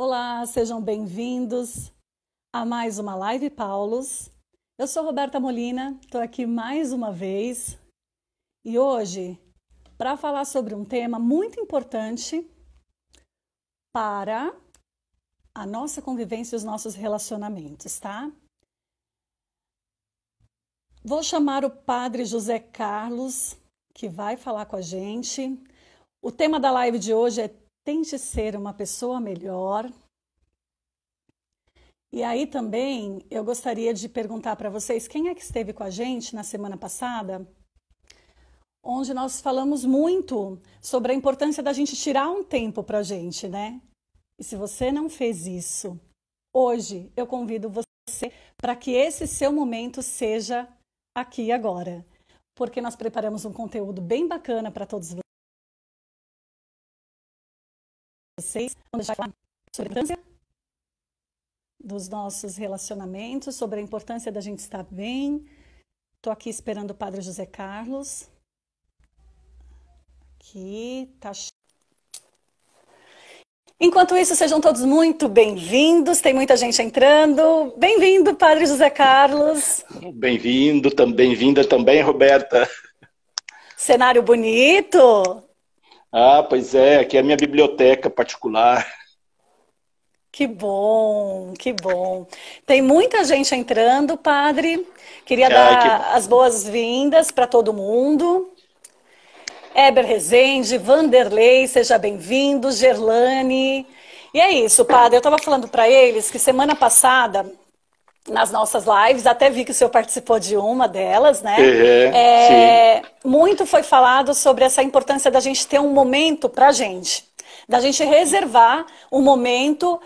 Olá, sejam bem-vindos a mais uma Live Paulus. Eu sou Roberta Molina, estou aqui mais uma vez e hoje para falar sobre um tema muito importante para a nossa convivência e os nossos relacionamentos, tá? Vou chamar o Padre José Carlos, que vai falar com a gente. O tema da live de hoje é Tente ser uma pessoa melhor. E aí também eu gostaria de perguntar para vocês quem é que esteve com a gente na semana passada, onde nós falamos muito sobre a importância da gente tirar um tempo para a gente, né? E se você não fez isso, hoje eu convido você para que esse seu momento seja aqui e agora, porque nós preparamos um conteúdo bem bacana para todos vocês. Vamos deixar falar sobre a importância dos nossos relacionamentos, sobre a importância da gente estar bem. Estou aqui esperando o Padre José Carlos. Aqui, tá. Enquanto isso, sejam todos muito bem-vindos. Tem muita gente entrando. Bem-vindo, Padre José Carlos. Bem-vindo, bem-vinda também, Roberta. Cenário bonito. Ah, pois é, aqui é a minha biblioteca particular. Que bom, que bom. Tem muita gente entrando, Padre. Queria dar as boas-vindas para todo mundo. Eber Rezende, Vanderlei, seja bem-vindo, Gerlane. E é isso, Padre, eu estava falando para eles que semana passada, nas nossas lives, até vi que o senhor participou de uma delas, né? Muito foi falado sobre essa importância da gente ter um momento para a gente. Da gente reservar um momento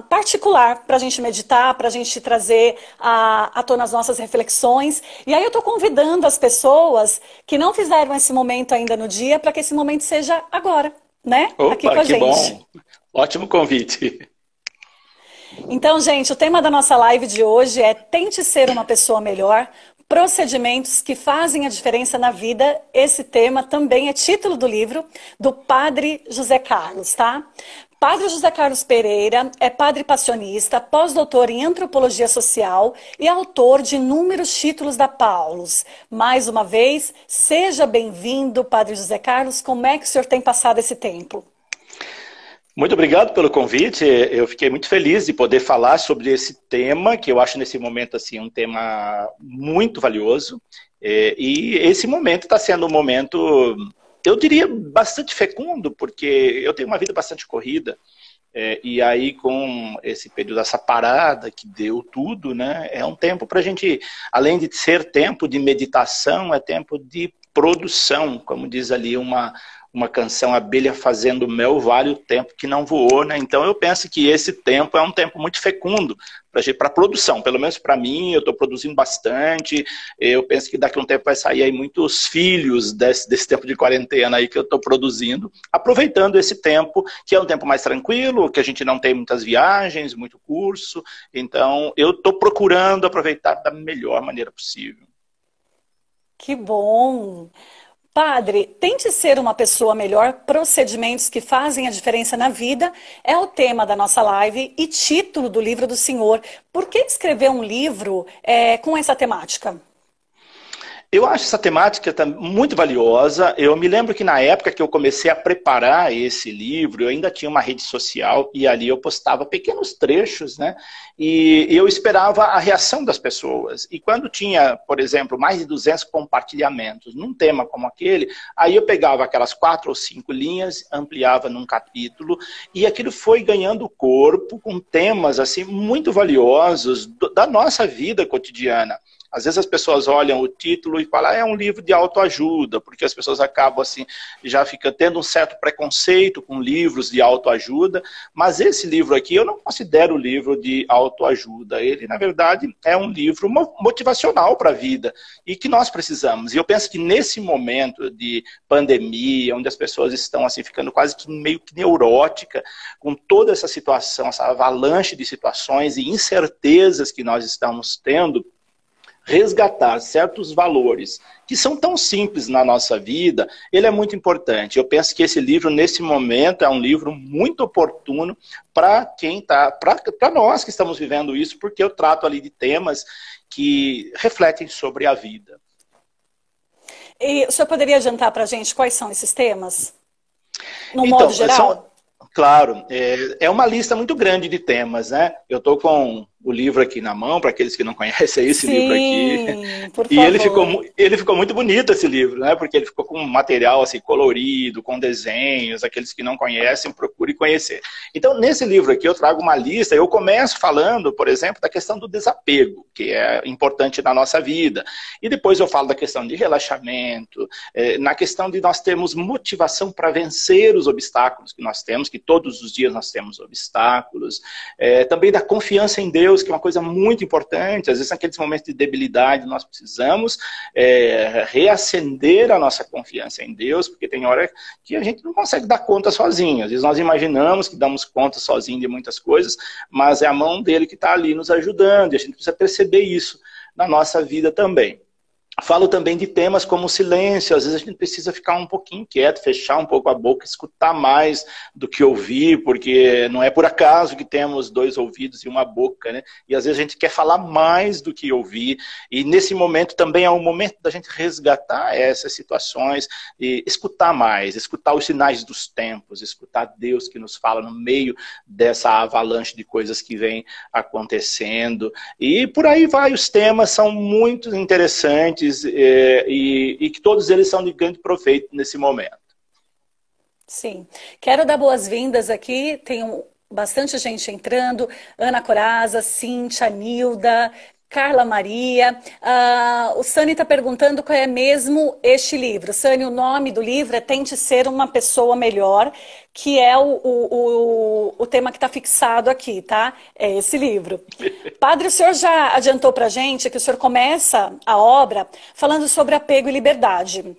particular para a gente meditar, para a gente trazer à tona as nossas reflexões. E aí eu estou convidando as pessoas que não fizeram esse momento ainda no dia, para que esse momento seja agora, né? Opa, aqui com a gente. Bom. Ótimo convite. Então, gente, o tema da nossa live de hoje é Tente ser uma pessoa melhor. Procedimentos que fazem a diferença na vida. Esse tema também é título do livro do Padre José Carlos, tá? Padre José Carlos Pereira é padre passionista, pós-doutor em antropologia social e autor de inúmeros títulos da Paulus. Mais uma vez, seja bem-vindo, Padre José Carlos. Como é que o senhor tem passado esse tempo? Muito obrigado pelo convite. Eu fiquei muito feliz de poder falar sobre esse tema, que eu acho nesse momento assim um tema muito valioso. E esse momento está sendo um momento, eu diria, bastante fecundo, porque eu tenho uma vida bastante corrida. E aí, com esse período, essa parada que deu tudo, né? É um tempo para a gente, além de ser tempo de meditação, é tempo de produção, como diz ali uma canção, Abelha Fazendo Mel Vale o Tempo que Não Voou, né? Então eu penso que esse tempo é um tempo muito fecundo para produção, pelo menos para mim. Eu estou produzindo bastante. Eu penso que daqui a um tempo vai sair aí muitos filhos desse tempo de quarentena aí que eu estou produzindo, aproveitando esse tempo, que é um tempo mais tranquilo, que a gente não tem muitas viagens, muito curso. Então eu estou procurando aproveitar da melhor maneira possível. Que bom! Padre, tente ser uma pessoa melhor. Procedimentos que fazem a diferença na vida é o tema da nossa live e título do livro do senhor. Por que escrever um livro com essa temática? Eu acho essa temática muito valiosa. Eu me lembro que na época que eu comecei a preparar esse livro, eu ainda tinha uma rede social e ali eu postava pequenos trechos, né? E eu esperava a reação das pessoas. E quando tinha, por exemplo, mais de 200 compartilhamentos num tema como aquele, aí eu pegava aquelas 4 ou 5 linhas, ampliava num capítulo, e aquilo foi ganhando corpo com temas assim muito valiosos da nossa vida cotidiana. Às vezes as pessoas olham o título e falam, é um livro de autoajuda, porque as pessoas acabam assim, já ficam tendo um certo preconceito com livros de autoajuda, mas esse livro aqui eu não considero livro de autoajuda. Ele, na verdade, é um livro motivacional para a vida e que nós precisamos. E eu penso que nesse momento de pandemia, onde as pessoas estão assim, ficando quase que meio que neurótica, com toda essa situação, essa avalanche de situações e incertezas que nós estamos tendo, resgatar certos valores que são tão simples na nossa vida, ele é muito importante. Eu penso que esse livro, nesse momento, é um livro muito oportuno para quem está, para nós que estamos vivendo isso, porque eu trato ali de temas que refletem sobre a vida. E o senhor poderia adiantar para a gente quais são esses temas? No modo geral? Claro, é uma lista muito grande de temas, né? Eu estou com o livro aqui na mão, para aqueles que não conhecem esse livro aqui. Por e favor. ele ficou muito bonito, esse livro, né? Porque ele ficou com um material assim, colorido, com desenhos, aqueles que não conhecem, procure conhecer. Então, nesse livro aqui, eu trago uma lista, eu começo falando, por exemplo, da questão do desapego, que é importante na nossa vida. E depois eu falo da questão de relaxamento, na questão de nós termos motivação para vencer os obstáculos que nós temos, que todos os dias nós temos obstáculos. Também da confiança em Deus, que é uma coisa muito importante. Às vezes, naqueles momentos de debilidade, nós precisamos reacender a nossa confiança em Deus, porque tem hora que a gente não consegue dar conta sozinho. Às vezes nós imaginamos que damos conta sozinho de muitas coisas, mas é a mão dele que está ali nos ajudando, e a gente precisa perceber isso na nossa vida também. Falo também de temas como o silêncio. Às vezes a gente precisa ficar um pouquinho quieto, fechar um pouco a boca, escutar mais do que ouvir, porque não é por acaso que temos 2 ouvidos e uma boca, né? E às vezes a gente quer falar mais do que ouvir. E nesse momento também é o momento da gente resgatar essas situações e escutar mais, escutar os sinais dos tempos, escutar Deus que nos fala no meio dessa avalanche de coisas que vem acontecendo. E por aí vai, os temas são muito interessantes. E que todos eles são de grande proveito nesse momento. Sim. Quero dar boas-vindas aqui, tem bastante gente entrando, Ana Coraza, Cíntia, Nilda, Carla Maria. O Sani está perguntando qual é mesmo este livro. Sani, o nome do livro é Tente Ser Uma Pessoa Melhor, que é o tema que está fixado aqui, tá? É esse livro. Padre, o senhor já adiantou para a gente que o senhor começa a obra falando sobre apego e liberdade.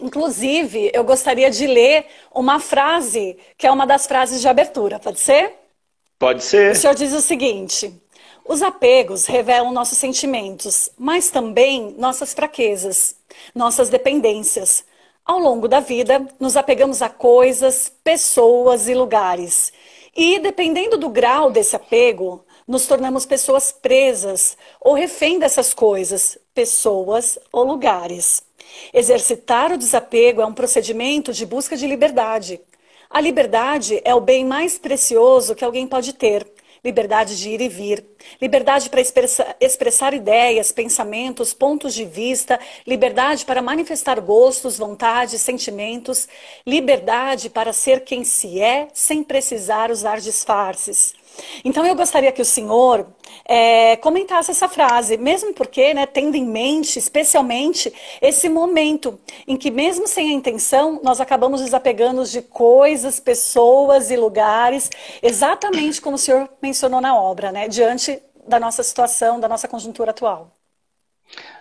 Inclusive, eu gostaria de ler uma frase, que é uma das frases de abertura. Pode ser? Pode ser. O senhor diz o seguinte: os apegos revelam nossos sentimentos, mas também nossas fraquezas, nossas dependências. Ao longo da vida, nos apegamos a coisas, pessoas e lugares. E, dependendo do grau desse apego, nos tornamos pessoas presas ou refém dessas coisas, pessoas ou lugares. Exercitar o desapego é um procedimento de busca de liberdade. A liberdade é o bem mais precioso que alguém pode ter. Liberdade de ir e vir, liberdade para expressar ideias, pensamentos, pontos de vista, liberdade para manifestar gostos, vontades, sentimentos, liberdade para ser quem se é sem precisar usar disfarces. Então eu gostaria que o senhor comentasse essa frase, mesmo porque, né, tendo em mente, especialmente, esse momento em que, mesmo sem a intenção, nós acabamos desapegando de coisas, pessoas e lugares, exatamente como o senhor mencionou na obra, né, diante da nossa situação, da nossa conjuntura atual.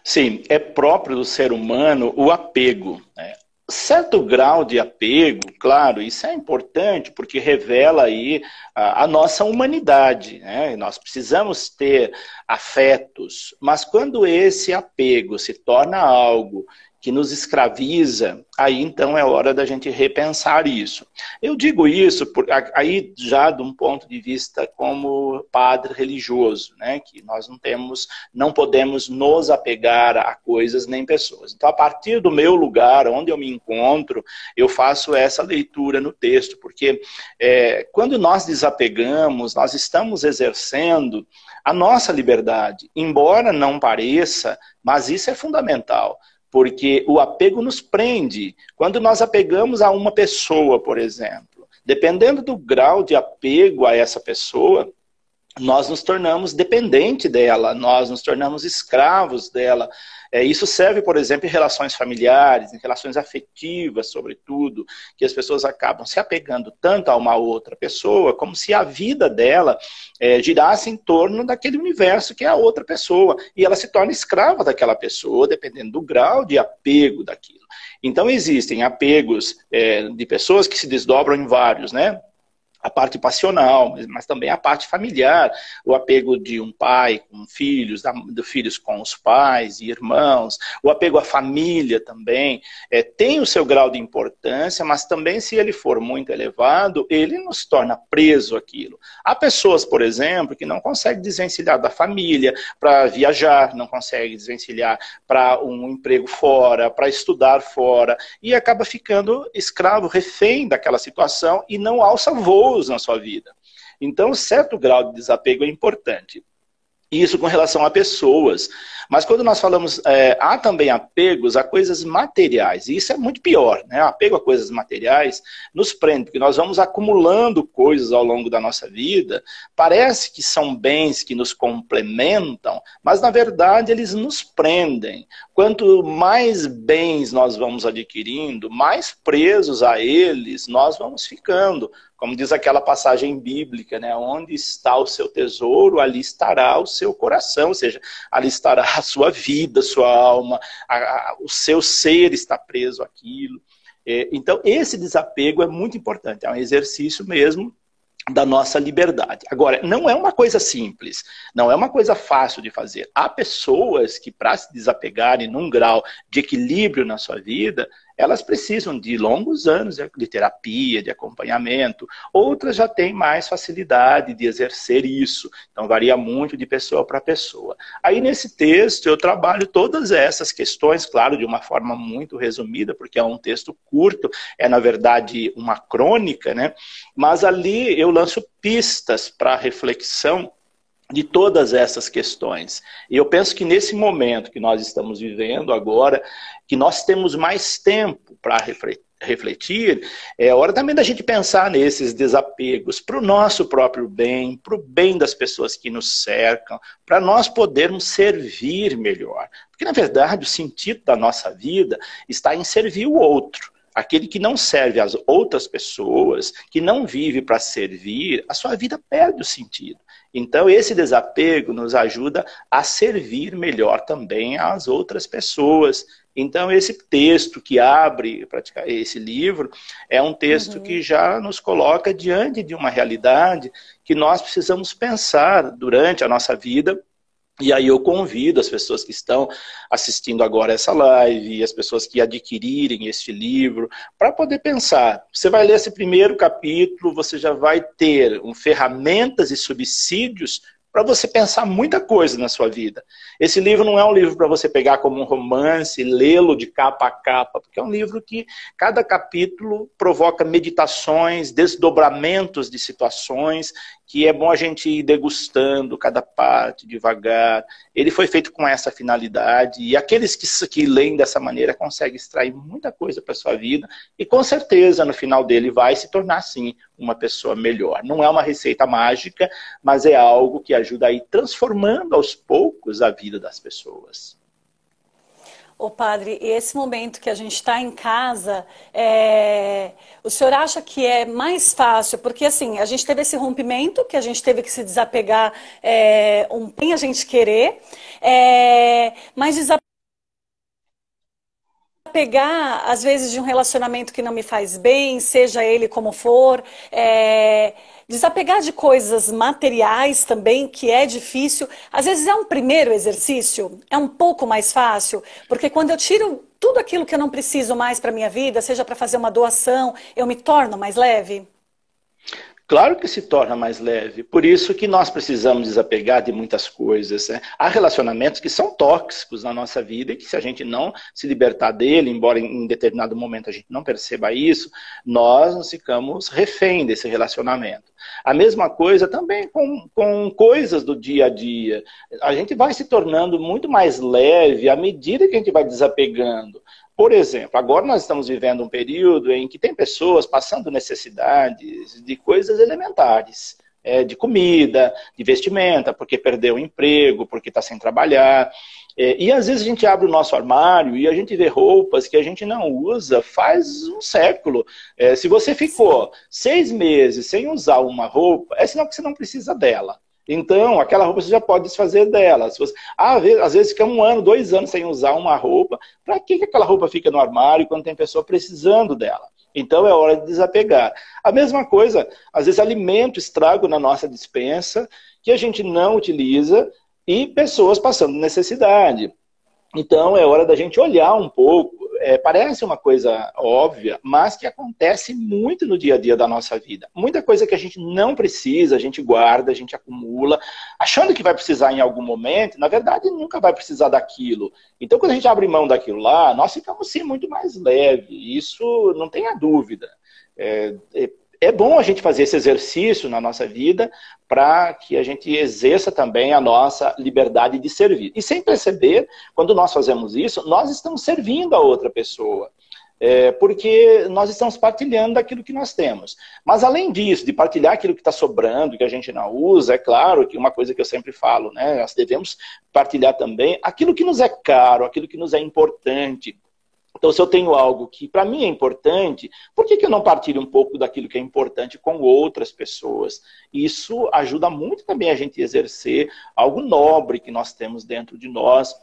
Sim, é próprio do ser humano o apego, né? Certo grau de apego, claro, isso é importante porque revela aí a nossa humanidade, né? Nós precisamos ter afetos, mas quando esse apego se torna algo que nos escraviza, aí então é hora da gente repensar isso. Eu digo isso aí já de um ponto de vista como padre religioso, né? Que nós não podemos nos apegar a coisas nem pessoas. Então, a partir do meu lugar, onde eu me encontro, eu faço essa leitura no texto, porque quando nós desapegamos, nós estamos exercendo a nossa liberdade, embora não pareça, mas isso é fundamental. Porque o apego nos prende. Quando nós apegamos a uma pessoa, por exemplo, dependendo do grau de apego a essa pessoa, nós nos tornamos dependentes dela, nós nos tornamos escravos dela. Isso serve, por exemplo, em relações familiares, em relações afetivas, sobretudo, que as pessoas acabam se apegando tanto a uma outra pessoa, como se a vida dela girasse em torno daquele universo que é a outra pessoa. E ela se torna escrava daquela pessoa, dependendo do grau de apego daquilo. Então, existem apegos de pessoas que se desdobram em vários, né? a parte passional, mas também a parte familiar, o apego de um pai com filhos, de filhos com os pais e irmãos, o apego à família também, tem o seu grau de importância, mas também se ele for muito elevado, ele nos torna preso àquilo. Há pessoas, por exemplo, que não conseguem desvencilhar da família para viajar, não conseguem desvencilhar para um emprego fora, para estudar fora, e acaba ficando escravo, refém daquela situação e não alça voo na sua vida. Então, certo grau de desapego é importante. Isso com relação a pessoas. Mas quando nós falamos, há também apegos a coisas materiais. E isso é muito pior, né? O apego a coisas materiais nos prende, porque nós vamos acumulando coisas ao longo da nossa vida. Parece que são bens que nos complementam, mas na verdade eles nos prendem. Quanto mais bens nós vamos adquirindo, mais presos a eles nós vamos ficando. Como diz aquela passagem bíblica, né? Onde está o seu tesouro, ali estará o seu coração, ou seja, ali estará a sua vida, a sua alma, o seu ser está preso àquilo. Então, esse desapego é muito importante, é um exercício mesmo da nossa liberdade. Agora, não é uma coisa simples, não é uma coisa fácil de fazer. Há pessoas que, para se desapegarem num grau de equilíbrio na sua vida, elas precisam de longos anos de terapia, de acompanhamento. Outras já têm mais facilidade de exercer isso. Então, varia muito de pessoa para pessoa. Aí, nesse texto, eu trabalho todas essas questões, claro, de uma forma muito resumida, porque é um texto curto, é, na verdade, uma crônica, né? Mas ali eu lanço pistas para reflexão de todas essas questões. E eu penso que nesse momento que nós estamos vivendo agora, que nós temos mais tempo para refletir, é hora também da gente pensar nesses desapegos para o nosso próprio bem, para o bem das pessoas que nos cercam, para nós podermos servir melhor. Porque, na verdade, o sentido da nossa vida está em servir o outro. Aquele que não serve às outras pessoas, que não vive para servir, a sua vida perde o sentido. Então, esse desapego nos ajuda a servir melhor também às outras pessoas. Então, esse texto que abre esse livro é um texto que já nos coloca diante de uma realidade que nós precisamos pensar durante a nossa vida. E aí eu convido as pessoas que estão assistindo agora essa live e as pessoas que adquirirem este livro para poder pensar. Você vai ler esse primeiro capítulo, você já vai ter ferramentas e subsídios para você pensar muita coisa na sua vida. Esse livro não é um livro para você pegar como um romance, lê-lo de capa a capa, porque é um livro que cada capítulo provoca meditações, desdobramentos de situações, que é bom a gente ir degustando cada parte devagar. Ele foi feito com essa finalidade, e aqueles que leem dessa maneira conseguem extrair muita coisa para a sua vida, e com certeza no final dele vai se tornar, sim, uma pessoa melhor. Não é uma receita mágica, mas é algo que ajuda a ir transformando aos poucos a vida das pessoas. Ô padre, e esse momento que a gente está em casa, o senhor acha que é mais fácil? Porque assim, a gente teve esse rompimento, que a gente teve que se desapegar, sem a gente querer, mas desapegar, às vezes, de um relacionamento que não me faz bem, seja ele como for, desapegar de coisas materiais também, que é difícil. Às vezes é um primeiro exercício, é um pouco mais fácil, porque quando eu tiro tudo aquilo que eu não preciso mais para a minha vida, seja para fazer uma doação, eu me torno mais leve? Claro que se torna mais leve, por isso que nós precisamos desapegar de muitas coisas, né? Há relacionamentos que são tóxicos na nossa vida e que se a gente não se libertar dele, embora em determinado momento a gente não perceba isso, nós nos ficamos refém desse relacionamento. A mesma coisa também com coisas do dia a dia. A gente vai se tornando muito mais leve à medida que a gente vai desapegando. Por exemplo, agora nós estamos vivendo um período em que tem pessoas passando necessidades de coisas elementares, de comida, de vestimenta, porque perdeu o emprego, porque está sem trabalhar. E às vezes a gente abre o nosso armário e a gente vê roupas que a gente não usa faz um século. Se você ficou 6 meses sem usar uma roupa, é sinal que você não precisa dela. Então, aquela roupa você já pode desfazer dela. Se você, às vezes fica 1 ano, 2 anos sem usar uma roupa. Para que aquela roupa fica no armário quando tem pessoa precisando dela? Então é hora de desapegar. A mesma coisa, às vezes alimento estrago na nossa despensa, que a gente não utiliza, e pessoas passando necessidade. Então é hora da gente olhar um pouco, parece uma coisa óbvia, mas que acontece muito no dia a dia da nossa vida. Muita coisa que a gente não precisa, a gente guarda, a gente acumula, achando que vai precisar em algum momento, na verdade nunca vai precisar daquilo. Então quando a gente abre mão daquilo lá, nós ficamos sim muito mais leve, isso não tenha dúvida. É bom a gente fazer esse exercício na nossa vida para que a gente exerça também a nossa liberdade de servir. E sem perceber, quando nós fazemos isso, nós estamos servindo a outra pessoa. Porque nós estamos partilhando daquilo que nós temos. Mas além disso, de partilhar aquilo que está sobrando, que a gente não usa, é claro que uma coisa que eu sempre falo, né, nós devemos partilhar também aquilo que nos é caro, aquilo que nos é importante. Então, se eu tenho algo que para mim é importante, por que eu não partilho um pouco daquilo que é importante com outras pessoas? Isso ajuda muito também a gente exercer algo nobre que nós temos dentro de nós,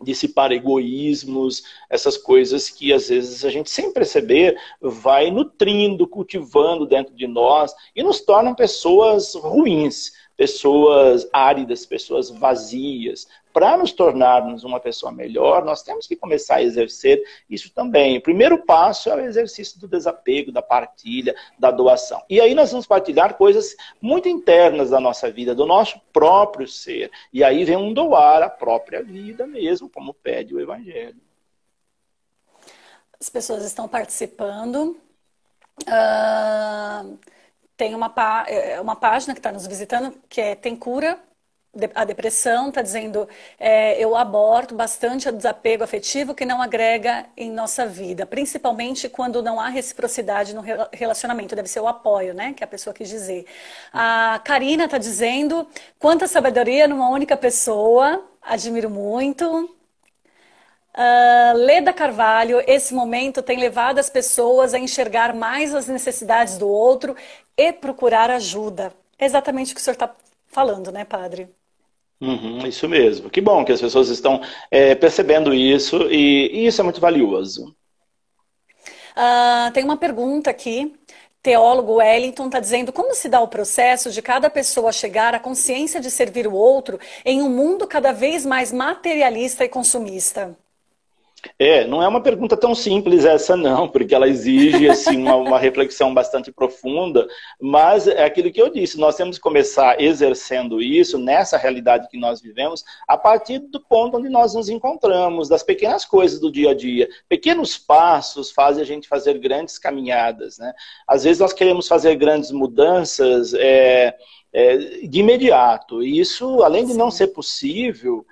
dissipar egoísmos, essas coisas que às vezes a gente sem perceber vai nutrindo, cultivando dentro de nós e nos tornam pessoas ruins, pessoas áridas, pessoas vazias. Para nos tornarmos uma pessoa melhor, nós temos que começar a exercer isso também. O primeiro passo é o exercício do desapego, da partilha, da doação. E aí nós vamos partilhar coisas muito internas da nossa vida, do nosso próprio ser. E aí vem um doar a própria vida mesmo, como pede o Evangelho. As pessoas estão participando. Tem uma página que está nos visitando, que é Tem Cura a Depressão, está dizendo eu abordo bastante o desapego afetivo que não agrega em nossa vida, principalmente quando não há reciprocidade no relacionamento, deve ser o apoio, né, que a pessoa quis dizer. A Karina está dizendo, quanta sabedoria numa única pessoa, admiro muito. Leda Carvalho, esse momento tem levado as pessoas a enxergar mais as necessidades do outro e procurar ajuda. É exatamente o que o senhor está falando, né, padre? Isso mesmo. Que bom que as pessoas estão percebendo isso e isso é muito valioso. Tem uma pergunta aqui. Teólogo Wellington está dizendo como se dá o processo de cada pessoa chegar à consciência de servir o outro em um mundo cada vez mais materialista e consumista? Não é uma pergunta tão simples essa não, porque ela exige assim, uma reflexão bastante profunda, mas é aquilo que eu disse, nós temos que começar exercendo isso nessa realidade que nós vivemos, a partir do ponto onde nós nos encontramos, das pequenas coisas do dia a dia. Pequenos passos fazem a gente fazer grandes caminhadas, né? Às vezes nós queremos fazer grandes mudanças de imediato, e isso, além de não ser possível,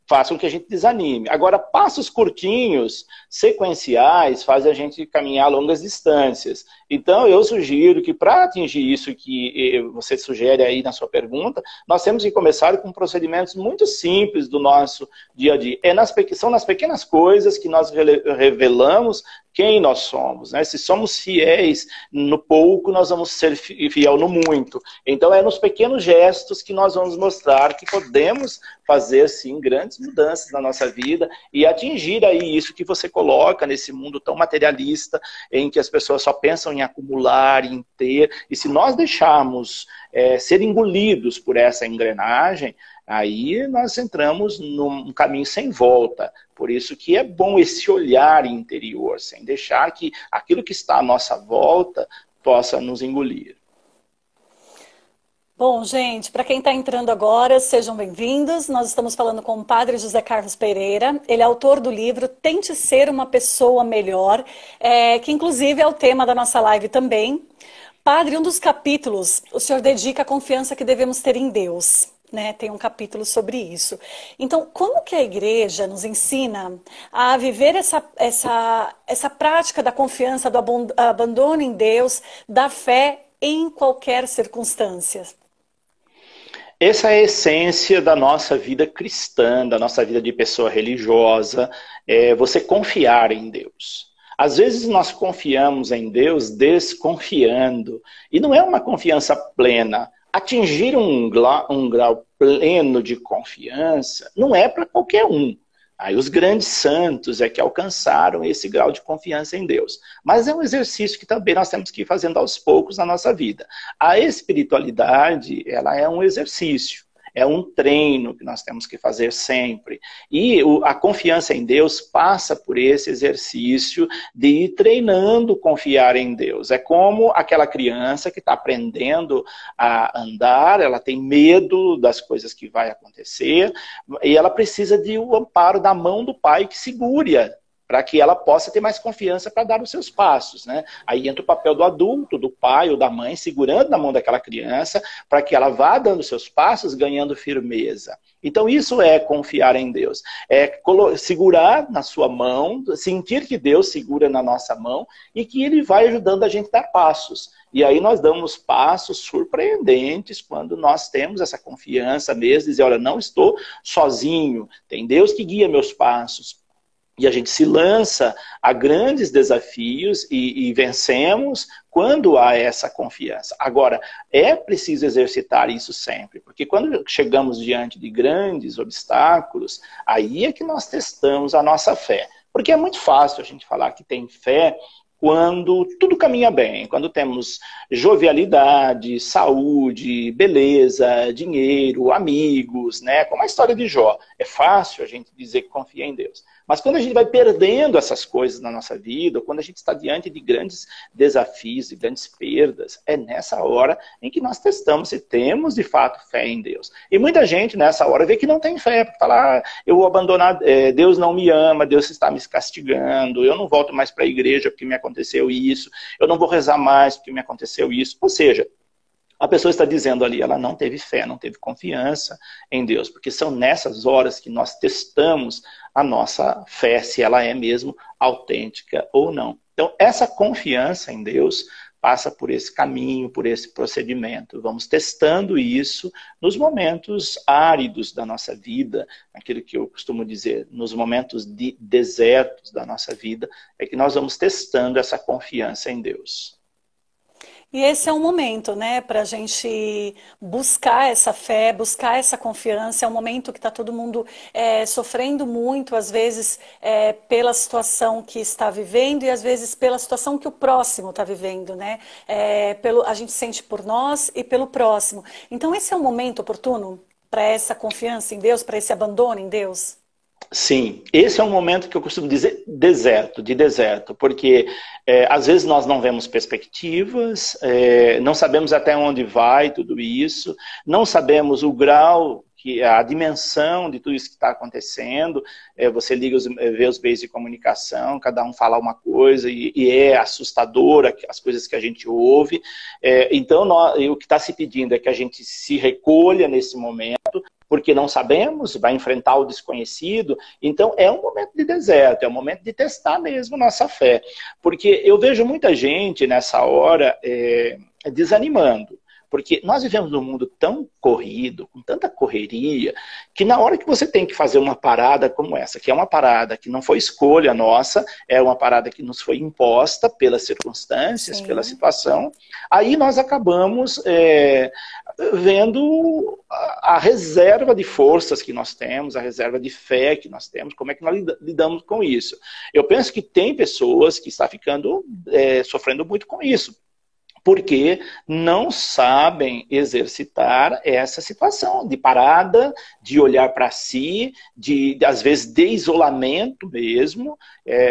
faz com que a gente desanime. Agora, passos curtinhos, sequenciais, fazem a gente caminhar longas distâncias. Então, eu sugiro que para atingir isso que você sugere aí na sua pergunta, nós temos que começar com procedimentos muito simples do nosso dia a dia. São nas pequenas coisas que nós revelamos quem nós somos, né? Se somos fiéis no pouco, nós vamos ser fiel no muito. Então, é nos pequenos gestos que nós vamos mostrar que podemos fazer, sim, grandes mudanças na nossa vida e atingir aí isso que você coloca nesse mundo tão materialista, em que as pessoas só pensam em acumular, em ter. E se nós deixarmos ser engolidos por essa engrenagem, aí nós entramos num caminho sem volta. Por isso que é bom esse olhar interior, sem deixar que aquilo que está à nossa volta possa nos engolir. Bom, gente, para quem está entrando agora, sejam bem-vindos. Nós estamos falando com o padre José Carlos Pereira. Ele é autor do livro Tente Ser uma Pessoa Melhor, que inclusive é o tema da nossa live também. Padre, um dos capítulos, o senhor dedica a confiança que devemos ter em Deus. Né, tem um capítulo sobre isso. Então, como que a igreja nos ensina a viver essa prática da confiança, do abandono em Deus, da fé em qualquer circunstância? Essa é a essência da nossa vida cristã, da nossa vida de pessoa religiosa, você confiar em Deus. Às vezes nós confiamos em Deus desconfiando, e não é uma confiança plena. Atingir um grau pleno de confiança não é para qualquer um. Aí os grandes santos é que alcançaram esse grau de confiança em Deus. Mas é um exercício que também nós temos que ir fazendo aos poucos na nossa vida. A espiritualidade, ela é um exercício. É um treino que nós temos que fazer sempre. E a confiança em Deus passa por esse exercício de ir treinando confiar em Deus. É como aquela criança que está aprendendo a andar, ela tem medo das coisas que vai acontecer, e ela precisa de um amparo da mão do pai que segure-a, para que ela possa ter mais confiança para dar os seus passos, né? Aí entra o papel do adulto, do pai ou da mãe, segurando na mão daquela criança, para que ela vá dando os seus passos, ganhando firmeza. Então isso é confiar em Deus. É segurar na sua mão, sentir que Deus segura na nossa mão e que Ele vai ajudando a gente a dar passos. E aí nós damos passos surpreendentes quando nós temos essa confiança mesmo, dizer, olha, não estou sozinho, tem Deus que guia meus passos. E a gente se lança a grandes desafios e vencemos quando há essa confiança. Agora, é preciso exercitar isso sempre, porque quando chegamos diante de grandes obstáculos, aí é que nós testamos a nossa fé. Porque é muito fácil a gente falar que tem fé quando tudo caminha bem, quando temos jovialidade, saúde, beleza, dinheiro, amigos, né? Como a história de Jó. É fácil a gente dizer que confia em Deus. Mas quando a gente vai perdendo essas coisas na nossa vida, ou quando a gente está diante de grandes desafios, de grandes perdas, é nessa hora em que nós testamos se temos de fato fé em Deus. E muita gente nessa hora vê que não tem fé, porque fala, ah, eu vou abandonar, Deus não me ama, Deus está me castigando, eu não volto mais para a igreja porque me aconteceu isso, eu não vou rezar mais porque me aconteceu isso. Ou seja, a pessoa está dizendo ali, ela não teve fé, não teve confiança em Deus, porque são nessas horas que nós testamos a nossa fé, se ela é mesmo autêntica ou não. Então, essa confiança em Deus passa por esse caminho, por esse procedimento. Vamos testando isso nos momentos áridos da nossa vida, aquilo que eu costumo dizer, nos momentos de desertos da nossa vida, é que nós vamos testando essa confiança em Deus. E esse é um momento, né, para a gente buscar essa fé, buscar essa confiança. É um momento que está todo mundo sofrendo muito, às vezes pela situação que está vivendo e às vezes pela situação que o próximo está vivendo, né? A gente sente por nós e pelo próximo. Então esse é um momento oportuno para essa confiança em Deus, para esse abandono em Deus? Sim, esse é um momento que eu costumo dizer de deserto, porque às vezes nós não vemos perspectivas, não sabemos até onde vai tudo isso, não sabemos o grau, a dimensão de tudo isso que está acontecendo. Você vê os meios de comunicação, cada um fala uma coisa e é assustador as coisas que a gente ouve. Então o que está se pedindo é que a gente se recolha nesse momento, porque não sabemos, vai enfrentar o desconhecido. Então é um momento de deserto, é um momento de testar mesmo nossa fé. Porque eu vejo muita gente nessa hora desanimando. Porque nós vivemos num mundo tão corrido, com tanta correria, que na hora que você tem que fazer uma parada como essa, que é uma parada que não foi escolha nossa, é uma parada que nos foi imposta pelas circunstâncias, Sim. pela situação, aí nós acabamos vendo a reserva de forças que nós temos, a reserva de fé que nós temos, como é que nós lidamos com isso. Eu penso que tem pessoas que estão sofrendo muito com isso, porque não sabem exercitar essa situação de parada, de olhar para si, às vezes de isolamento mesmo,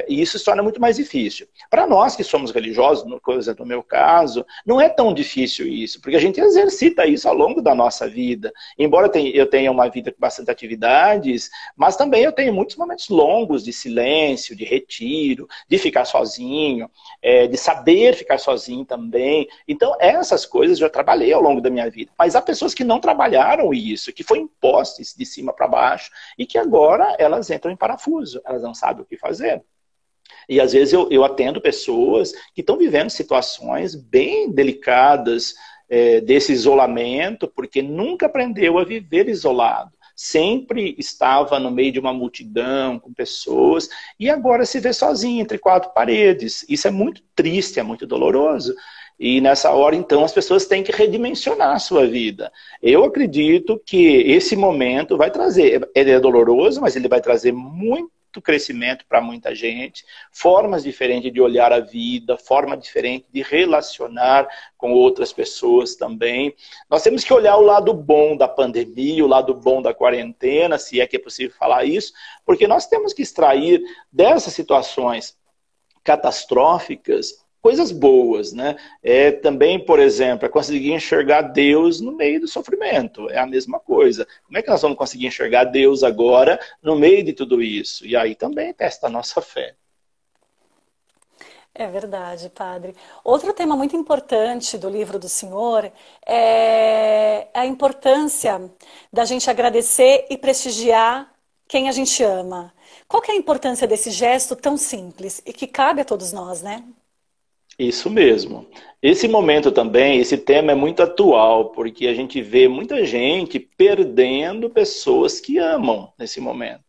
e isso se torna muito mais difícil. Para nós que somos religiosos, no meu caso, não é tão difícil isso, porque a gente exercita isso ao longo da nossa vida. Embora eu tenha uma vida com bastante atividades, mas também eu tenho muitos momentos longos de silêncio, de retiro, de ficar sozinho, de saber ficar sozinho também. Então, essas coisas eu já trabalhei ao longo da minha vida. Mas há pessoas que não trabalharam isso, que foi imposto de cima para baixo, e que agora elas entram em parafuso, elas não sabem o que fazer. E às vezes eu atendo pessoas que estão vivendo situações bem delicadas desse isolamento, porque nunca aprendeu a viver isolado. Sempre estava no meio de uma multidão, com pessoas, e agora se vê sozinho, entre quatro paredes. Isso é muito triste, é muito doloroso. E nessa hora, então, as pessoas têm que redimensionar a sua vida. Eu acredito que esse momento vai trazer, ele é doloroso, mas ele vai trazer muito crescimento para muita gente, formas diferentes de olhar a vida, forma diferente de relacionar com outras pessoas também. Nós temos que olhar o lado bom da pandemia, o lado bom da quarentena, se é que é possível falar isso, porque nós temos que extrair dessas situações catastróficas coisas boas, né? Também, por exemplo, é conseguir enxergar Deus no meio do sofrimento. É a mesma coisa. Como é que nós vamos conseguir enxergar Deus agora no meio de tudo isso? E aí também testa a nossa fé. É verdade, padre. Outro tema muito importante do livro do senhor é a importância da gente agradecer e prestigiar quem a gente ama. Qual que é a importância desse gesto tão simples e que cabe a todos nós, né? Isso mesmo. Esse momento também, esse tema é muito atual, porque a gente vê muita gente perdendo pessoas que amam nesse momento.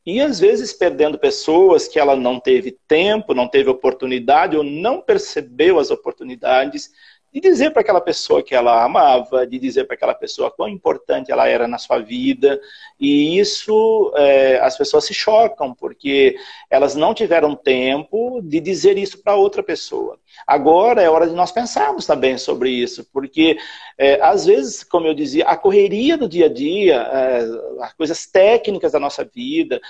E às vezes perdendo pessoas que ela não teve tempo, não teve oportunidade ou não percebeu as oportunidades de dizer para aquela pessoa que ela amava, de dizer para aquela pessoa quão importante ela era na sua vida. E isso, as pessoas se chocam, porque elas não tiveram tempo de dizer isso para outra pessoa. Agora é hora de nós pensarmos também sobre isso, porque às vezes, como eu dizia, a correria do dia a dia, as coisas técnicas da nossa vida,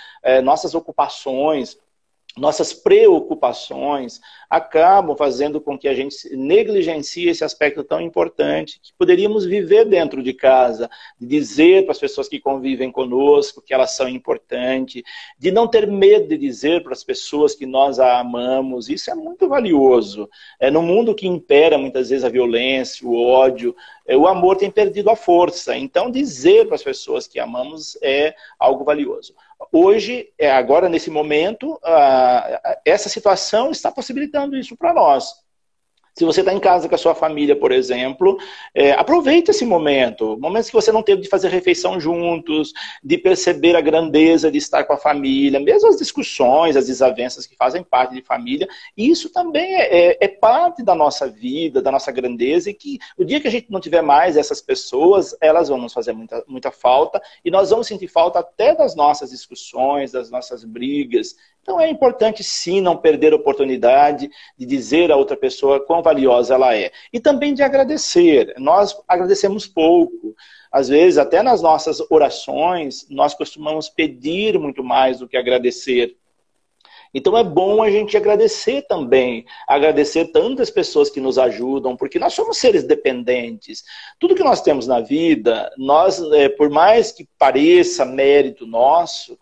nossas ocupações, nossas preocupações acabam fazendo com que a gente negligencie esse aspecto tão importante, que poderíamos viver dentro de casa, de dizer para as pessoas que convivem conosco que elas são importantes, de não ter medo de dizer para as pessoas que nós a amamos. Isso é muito valioso. No mundo que impera muitas vezes a violência, o ódio, o amor tem perdido a força. Então dizer para as pessoas que amamos é algo valioso. Hoje, agora nesse momento, essa situação está possibilitando isso para nós. Se você está em casa com a sua família, por exemplo, aproveite esse momento. Momentos que você não teve de fazer refeição juntos, de perceber a grandeza de estar com a família, mesmo as discussões, as desavenças que fazem parte de família. Isso também é parte da nossa vida, da nossa grandeza, e que o dia que a gente não tiver mais essas pessoas, elas vão nos fazer muita, muita falta, e nós vamos sentir falta até das nossas discussões, das nossas brigas. Então é importante sim não perder a oportunidade de dizer a outra pessoa quão valiosa ela é. E também de agradecer. Nós agradecemos pouco. Às vezes, até nas nossas orações, nós costumamos pedir muito mais do que agradecer. Então é bom a gente agradecer também, agradecer tantas pessoas que nos ajudam, porque nós somos seres dependentes. Tudo que nós temos na vida, nós, por mais que pareça mérito nosso,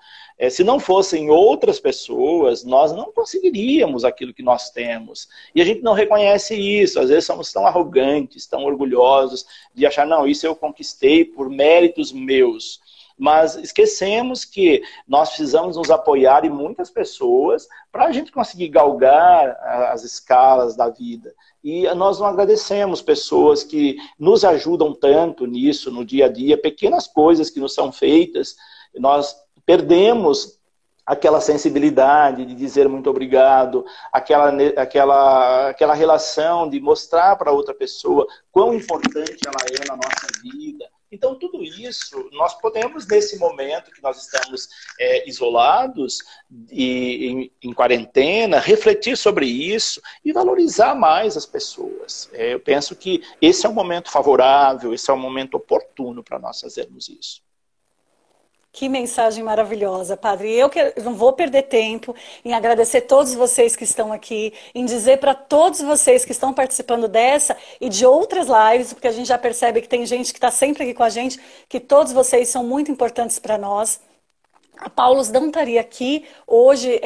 se não fossem outras pessoas, nós não conseguiríamos aquilo que nós temos. E a gente não reconhece isso. Às vezes somos tão arrogantes, tão orgulhosos de achar, não, isso eu conquistei por méritos meus. Mas esquecemos que nós precisamos nos apoiar em muitas pessoas para a gente conseguir galgar as escalas da vida. E nós não agradecemos pessoas que nos ajudam tanto nisso, no dia a dia, pequenas coisas que nos são feitas. Nós perdemos aquela sensibilidade de dizer muito obrigado, aquela relação de mostrar para outra pessoa quão importante ela é na nossa vida. Então, tudo isso, nós podemos, nesse momento que nós estamos isolados e em quarentena, refletir sobre isso e valorizar mais as pessoas. Eu penso que esse é um momento favorável, esse é um momento oportuno para nós fazermos isso. Que mensagem maravilhosa, Padre. Eu não vou perder tempo em agradecer todos vocês que estão aqui, em dizer para todos vocês que estão participando dessa e de outras lives, porque a gente já percebe que tem gente que está sempre aqui com a gente, que todos vocês são muito importantes para nós. A Paulus não estaria aqui hoje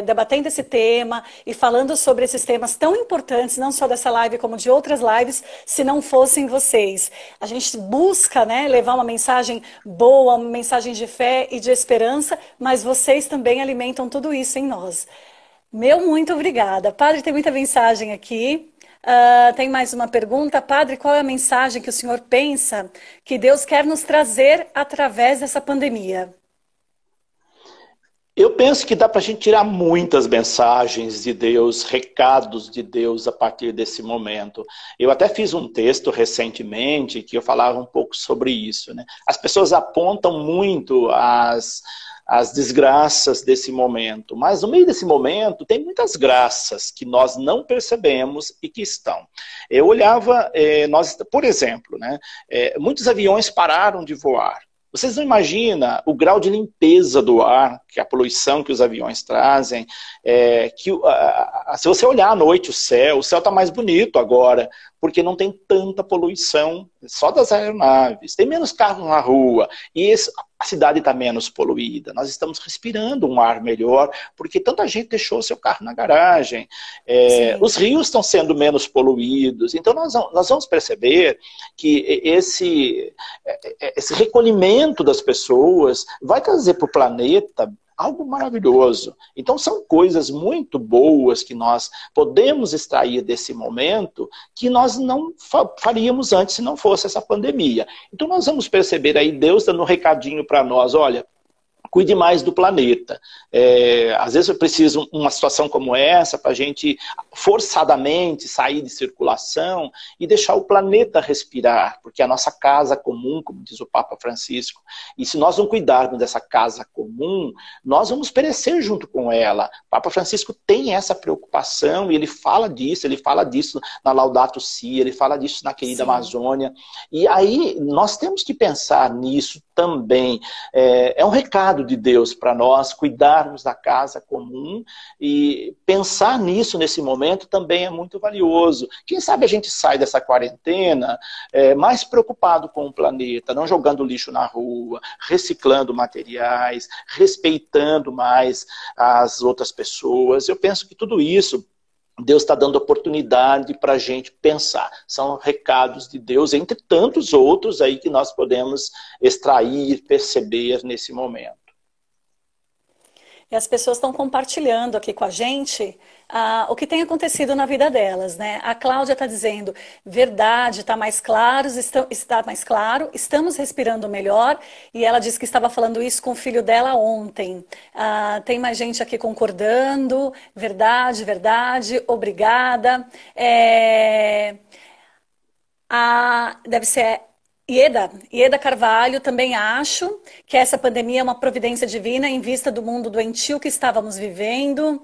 debatendo esse tema e falando sobre esses temas tão importantes, não só dessa live como de outras lives, se não fossem vocês. A gente busca, né, levar uma mensagem boa, uma mensagem de fé e de esperança, mas vocês também alimentam tudo isso em nós. Meu muito obrigada. Padre, tem muita mensagem aqui. Tem mais uma pergunta. Padre, qual é a mensagem que o senhor pensa que Deus quer nos trazer através dessa pandemia? Eu penso que dá para a gente tirar muitas mensagens de Deus, recados de Deus a partir desse momento. Eu até fiz um texto recentemente que eu falava um pouco sobre isso, né? As pessoas apontam muito as desgraças desse momento, mas no meio desse momento tem muitas graças que nós não percebemos e que estão. Eu olhava, por exemplo, né, muitos aviões pararam de voar. Vocês não imaginam o grau de limpeza do ar, que a poluição que os aviões trazem, se você olhar à noite o céu está mais bonito agora, porque não tem tanta poluição só das aeronaves, tem menos carros na rua, e a cidade está menos poluída, nós estamos respirando um ar melhor, porque tanta gente deixou seu carro na garagem, os rios estão sendo menos poluídos, então nós vamos perceber que esse recolhimento das pessoas vai trazer para o planeta algo maravilhoso. Então são coisas muito boas que nós podemos extrair desse momento que nós não faríamos antes se não fosse essa pandemia. Então nós vamos perceber aí Deus dando um recadinho para nós, olha, cuide mais do planeta. Às vezes eu preciso uma situação como essa para a gente forçadamente sair de circulação e deixar o planeta respirar, porque é a nossa casa comum, como diz o Papa Francisco, e se nós não cuidarmos dessa casa comum, nós vamos perecer junto com ela. O Papa Francisco tem essa preocupação e ele fala disso na Laudato Si, ele fala disso na querida Amazônia. E aí nós temos que pensar nisso também. É um recado de Deus para nós cuidarmos da casa comum e pensar nisso nesse momento também é muito valioso. Quem sabe a gente sai dessa quarentena mais preocupado com o planeta, não jogando lixo na rua, reciclando materiais, respeitando mais as outras pessoas. Eu penso que tudo isso Deus está dando oportunidade para a gente pensar. São recados de Deus, entre tantos outros aí que nós podemos extrair, perceber nesse momento. E as pessoas estão compartilhando aqui com a gente o que tem acontecido na vida delas, né? A Cláudia está dizendo, verdade, está mais claro, estamos respirando melhor, e ela disse que estava falando isso com o filho dela ontem. Tem mais gente aqui concordando, verdade, obrigada. Deve ser... Ieda Carvalho, também acho que essa pandemia é uma providência divina em vista do mundo doentio que estávamos vivendo.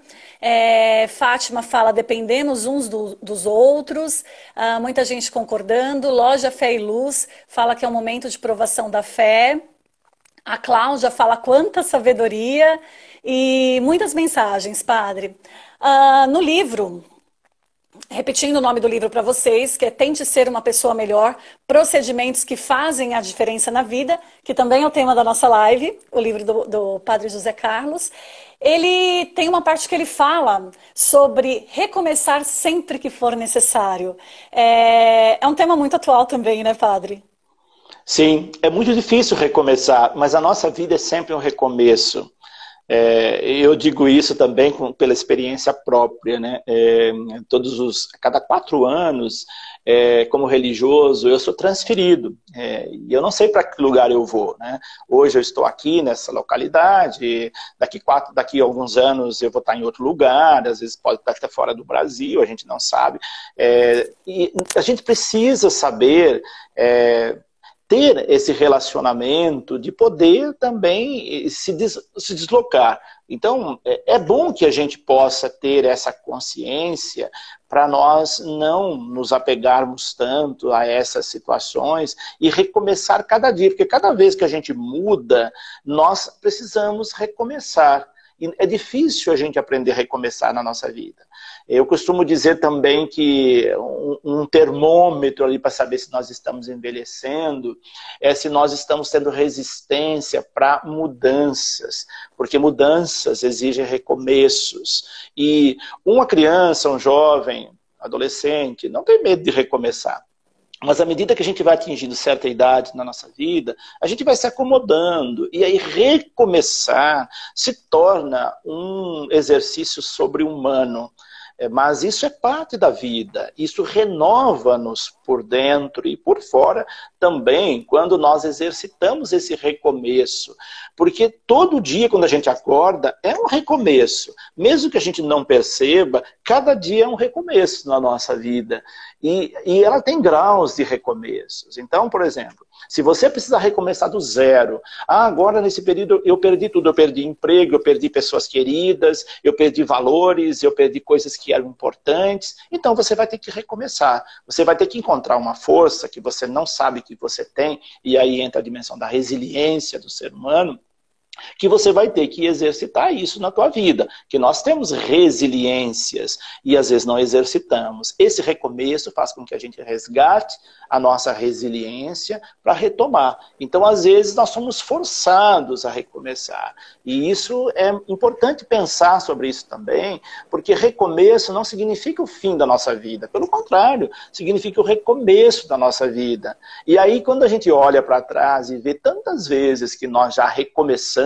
Fátima fala, dependemos uns dos outros. Muita gente concordando. Loja Fé e Luz fala que é um momento de provação da fé. A Cláudia fala quanta sabedoria e muitas mensagens, padre. No livro... Repetindo o nome do livro para vocês, que é Tente Ser uma Pessoa Melhor, procedimentos que fazem a diferença na vida, que também é o tema da nossa live, o livro do Padre José Carlos. Ele tem uma parte que ele fala sobre recomeçar sempre que for necessário. É um tema muito atual também, né, Padre? Sim, é muito difícil recomeçar, mas a nossa vida é sempre um recomeço. Eu digo isso também pela experiência própria, né? Cada 4 anos, como religioso, eu sou transferido, e eu não sei para que lugar eu vou, né? Hoje eu estou aqui nessa localidade, daqui a alguns anos eu vou estar em outro lugar, às vezes pode estar até fora do Brasil, a gente não sabe, e a gente precisa saber ter esse relacionamento, de poder também se deslocar. Então, é bom que a gente possa ter essa consciência para nós não nos apegarmos tanto a essas situações e recomeçar cada dia, porque cada vez que a gente muda, nós precisamos recomeçar. E é difícil a gente aprender a recomeçar na nossa vida. Eu costumo dizer também que um termômetro ali para saber se nós estamos envelhecendo é se nós estamos tendo resistência para mudanças, porque mudanças exigem recomeços. E uma criança, um jovem, adolescente, não tem medo de recomeçar. Mas à medida que a gente vai atingindo certa idade na nossa vida, a gente vai se acomodando. E aí recomeçar se torna um exercício sobre-humano. Mas isso é parte da vida, isso renova-nos por dentro e por fora também, quando nós exercitamos esse recomeço. Porque todo dia, quando a gente acorda, é um recomeço. Mesmo que a gente não perceba, cada dia é um recomeço na nossa vida. E ela tem graus de recomeços. Então, por exemplo, se você precisar recomeçar do zero, agora nesse período eu perdi tudo, eu perdi emprego, eu perdi pessoas queridas, eu perdi valores, eu perdi coisas que eram importantes, então você vai ter que recomeçar. Você vai ter que encontrar uma força que você não sabe que você tem, e aí entra a dimensão da resiliência do ser humano, que você vai ter que exercitar isso na tua vida, que nós temos resiliências e às vezes não exercitamos. Esse recomeço faz com que a gente resgate a nossa resiliência para retomar. Então, às vezes, nós somos forçados a recomeçar. E isso é importante pensar sobre isso também, porque recomeço não significa o fim da nossa vida. Pelo contrário, significa o recomeço da nossa vida. E aí, quando a gente olha para trás e vê tantas vezes que nós já recomeçamos,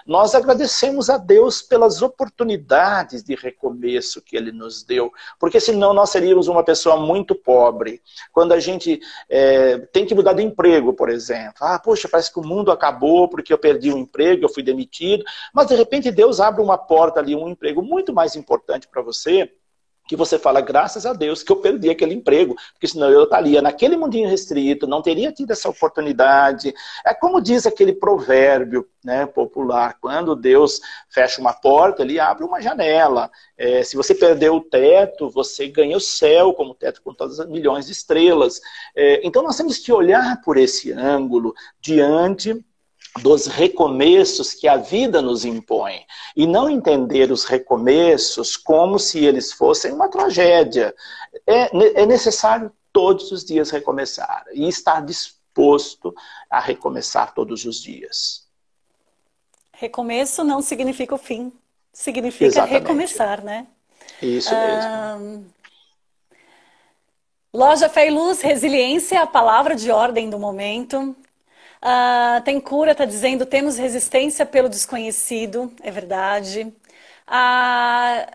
nós agradecemos a Deus pelas oportunidades de recomeço que Ele nos deu. Porque senão nós seríamos uma pessoa muito pobre. Quando a gente tem que mudar de emprego, por exemplo. Poxa, parece que o mundo acabou porque eu perdi o emprego, eu fui demitido. Mas de repente Deus abre uma porta ali, um emprego muito mais importante para você, que você fala, graças a Deus que eu perdi aquele emprego, porque senão eu estaria naquele mundinho restrito, não teria tido essa oportunidade. É como diz aquele provérbio, né, popular, quando Deus fecha uma porta, Ele abre uma janela. Se você perdeu o teto, você ganha o céu, como teto com todas as milhões de estrelas. Então nós temos que olhar por esse ângulo diante dos recomeços que a vida nos impõe. E não entender os recomeços como se eles fossem uma tragédia. É necessário todos os dias recomeçar. E estar disposto a recomeçar todos os dias. Recomeço não significa o fim. Significa Exatamente. recomeçar, né? Isso mesmo. Loja Fé e Luz, resiliência é a palavra de ordem do momento. Tem cura, está dizendo, temos resistência pelo desconhecido, é verdade. A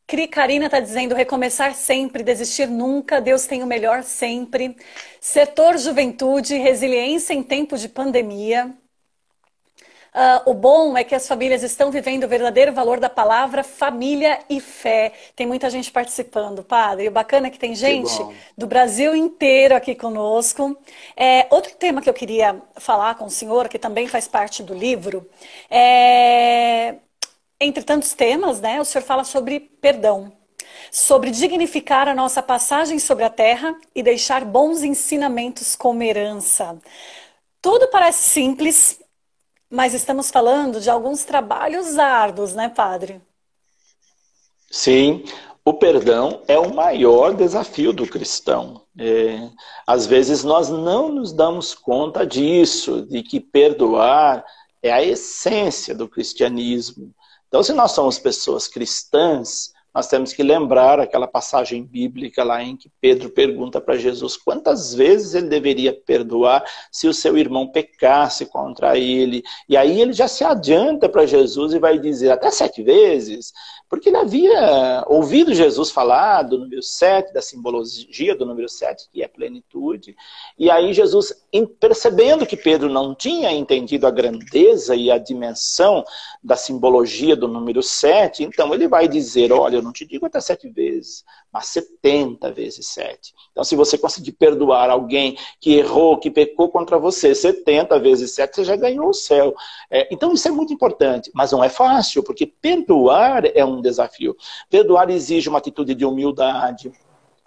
Cri Karina está dizendo, recomeçar sempre, desistir nunca, Deus tem o melhor sempre. Setor Juventude, resiliência em tempo de pandemia. O bom é que as famílias estão vivendo o verdadeiro valor da palavra família e fé. Tem muita gente participando, padre. E o bacana é que tem gente do Brasil inteiro aqui conosco. Outro tema que eu queria falar com o senhor, que também faz parte do livro, entre tantos temas, né, o senhor fala sobre perdão, sobre dignificar a nossa passagem sobre a terra e deixar bons ensinamentos como herança. Tudo parece simples, mas estamos falando de alguns trabalhos árduos, né, padre? Sim, o perdão é o maior desafio do cristão. Às vezes nós não nos damos conta disso, de que perdoar é a essência do cristianismo. Então, se nós somos pessoas cristãs, nós temos que lembrar aquela passagem bíblica lá em que Pedro pergunta para Jesus quantas vezes ele deveria perdoar se o seu irmão pecasse contra ele. E aí ele já se adianta para Jesus e vai dizer até 7 vezes, porque ele havia ouvido Jesus falar do número 7, da simbologia do número 7, que é plenitude. E aí Jesus, percebendo que Pedro não tinha entendido a grandeza e a dimensão da simbologia do número 7, então ele vai dizer, olha, eu não te digo até 7 vezes, mas 70 vezes 7. Então, se você conseguir perdoar alguém que errou, que pecou contra você 70 vezes 7, você já ganhou o céu. Então, isso é muito importante, mas não é fácil, porque perdoar é um desafio. Perdoar exige uma atitude de humildade.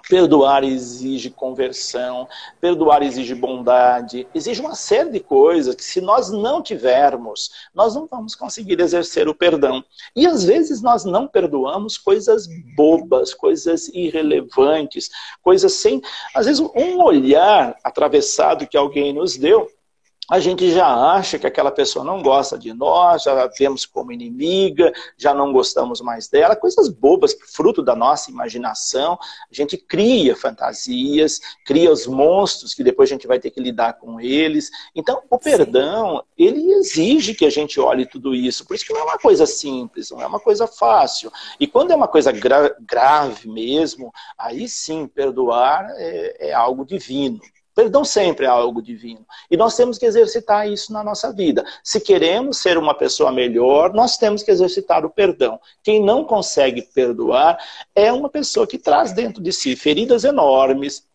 Perdoar exige conversão, perdoar exige bondade, exige uma série de coisas que se nós não tivermos, nós não vamos conseguir exercer o perdão. E às vezes nós não perdoamos coisas bobas, coisas irrelevantes, coisas sem... Às vezes um olhar atravessado que alguém nos deu, a gente já acha que aquela pessoa não gosta de nós, já a vemos como inimiga, já não gostamos mais dela, coisas bobas, fruto da nossa imaginação. A gente cria fantasias, cria os monstros que depois a gente vai ter que lidar com eles. Então, o perdão, ele exige que a gente olhe tudo isso. Por isso que não é uma coisa simples, não é uma coisa fácil. E quando é uma coisa grave mesmo, aí sim, perdoar é algo divino. Perdão sempre é algo divino. E nós temos que exercitar isso na nossa vida. Se queremos ser uma pessoa melhor, nós temos que exercitar o perdão. Quem não consegue perdoar é uma pessoa que traz dentro de si feridas enormes,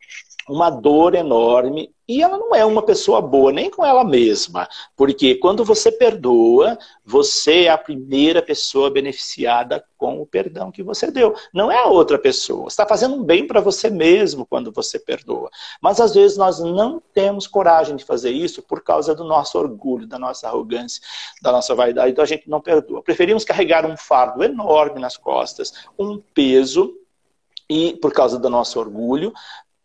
uma dor enorme, e ela não é uma pessoa boa, nem com ela mesma. Porque quando você perdoa, você é a primeira pessoa beneficiada com o perdão que você deu. Não é a outra pessoa. Você está fazendo um bem para você mesmo quando você perdoa. Mas às vezes nós não temos coragem de fazer isso por causa do nosso orgulho, da nossa arrogância, da nossa vaidade. Então a gente não perdoa. Preferimos carregar um fardo enorme nas costas, um peso, e por causa do nosso orgulho,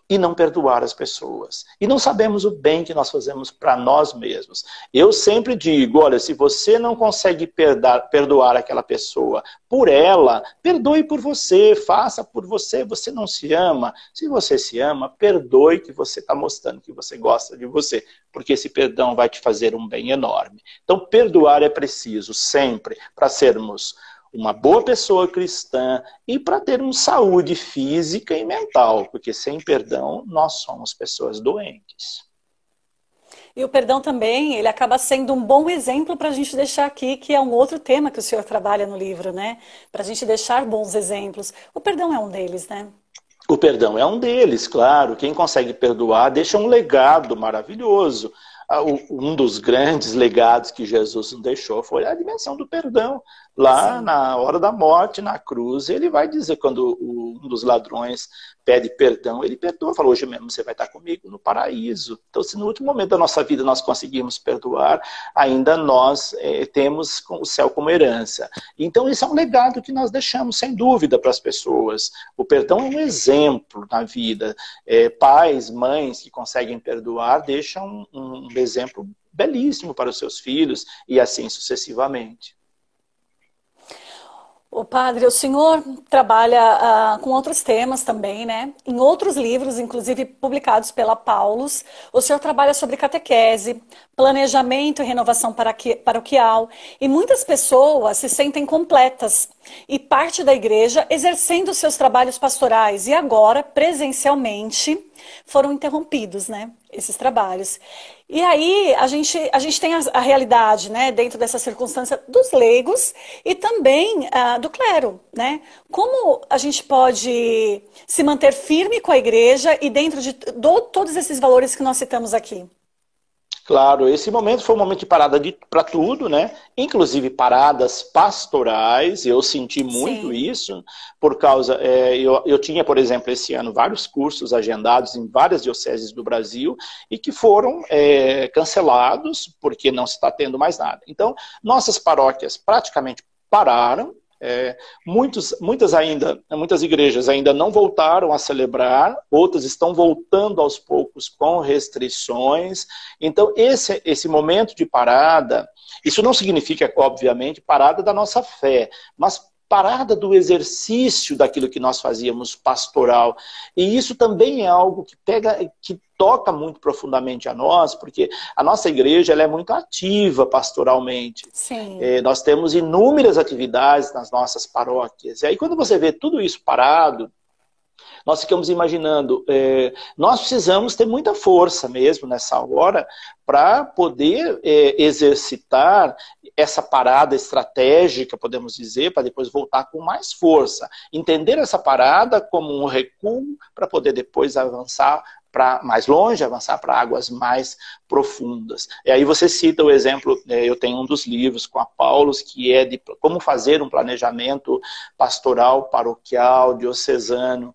e não perdoar as pessoas. E não sabemos o bem que nós fazemos para nós mesmos. Eu sempre digo, olha, se você não consegue perdoar aquela pessoa por ela, perdoe por você, faça por você. Você não se ama? Se você se ama, perdoe, que você está mostrando que você gosta de você. Porque esse perdão vai te fazer um bem enorme. Então, perdoar é preciso sempre para sermos uma boa pessoa cristã e para termos saúde física e mental, porque sem perdão nós somos pessoas doentes. E o perdão também, ele acaba sendo um bom exemplo para a gente deixar aqui, que é um outro tema que o senhor trabalha no livro, né? Para a gente deixar bons exemplos. O perdão é um deles, né? O perdão é um deles, claro. Quem consegue perdoar deixa um legado maravilhoso. Um dos grandes legados que Jesus nos deixou foi a dimensão do perdão. Lá Sim. na hora da morte, na cruz, ele vai dizer, quando um dos ladrões pede perdão, ele perdoa, fala, hoje mesmo você vai estar comigo no paraíso. Então, se no último momento da nossa vida nós conseguimos perdoar, ainda nós temos o céu como herança. Então, isso é um legado que nós deixamos, sem dúvida, para as pessoas. O perdão é um exemplo na vida. Pais, mães que conseguem perdoar, deixam um exemplo belíssimo para os seus filhos, e assim sucessivamente. O padre, o senhor trabalha com outros temas também, né? Em outros livros, inclusive publicados pela Paulus, o senhor trabalha sobre catequese, planejamento e renovação paroquial, e muitas pessoas se sentem completas e parte da igreja exercendo seus trabalhos pastorais, e agora, presencialmente, foram interrompidos, né? Esses trabalhos. E aí a gente tem a realidade, né, dentro dessa circunstância dos leigos e também do clero, né? Como a gente pode se manter firme com a igreja e dentro de todos esses valores que nós citamos aqui? Claro, esse momento foi um momento de parada para tudo, né? Inclusive paradas pastorais, eu senti muito Sim. isso, por causa, eu tinha, por exemplo, esse ano, vários cursos agendados em várias dioceses do Brasil e que foram cancelados porque não se está tendo mais nada. Então, nossas paróquias praticamente pararam. Muitas igrejas ainda não voltaram a celebrar, outras estão voltando aos poucos com restrições. Então, esse momento de parada, isso não significa, obviamente, parada da nossa fé, mas parada do exercício daquilo que nós fazíamos pastoral. E isso também é algo que toca muito profundamente a nós, porque a nossa igreja ela é muito ativa pastoralmente. Sim. Nós temos inúmeras atividades nas nossas paróquias. E aí quando você vê tudo isso parado, nós ficamos imaginando, nós precisamos ter muita força mesmo nessa hora para poder exercitar essa parada estratégica, podemos dizer, para depois voltar com mais força. Entender essa parada como um recuo para poder depois avançar para mais longe, avançar para águas mais profundas. E aí você cita o exemplo, eu tenho um dos livros com a Paulus, que é de como fazer um planejamento pastoral, paroquial, diocesano.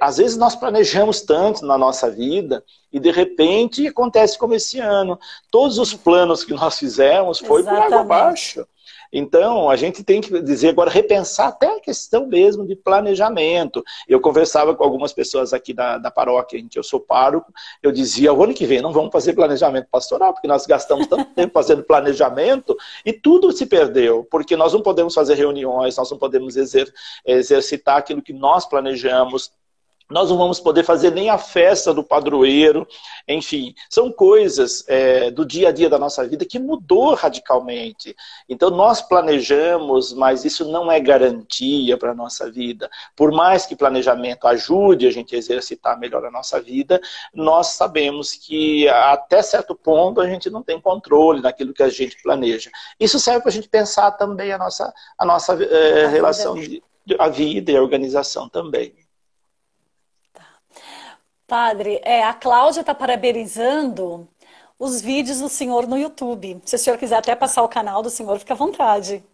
Às vezes nós planejamos tanto na nossa vida e de repente acontece como esse ano. Todos os planos que nós fizemos foi por água abaixo. Então, a gente tem que dizer agora, repensar até a questão mesmo de planejamento. Eu conversava com algumas pessoas aqui da paróquia em que eu sou pároco, eu dizia, o ano que vem não vamos fazer planejamento pastoral, porque nós gastamos tanto tempo fazendo planejamento e tudo se perdeu, porque nós não podemos fazer reuniões, nós não podemos exercitar aquilo que nós planejamos. Nós não vamos poder fazer nem a festa do padroeiro, enfim, são coisas do dia a dia da nossa vida que mudou radicalmente. Então nós planejamos, mas isso não é garantia para a nossa vida. Por mais que planejamento ajude a gente a exercitar melhor a nossa vida, nós sabemos que até certo ponto a gente não tem controle naquilo que a gente planeja. Isso serve para a gente pensar também a nossa relação, a vida e a organização também. Padre, a Cláudia está parabenizando os vídeos do senhor no YouTube. Se o senhor quiser até passar o canal do senhor, fica à vontade.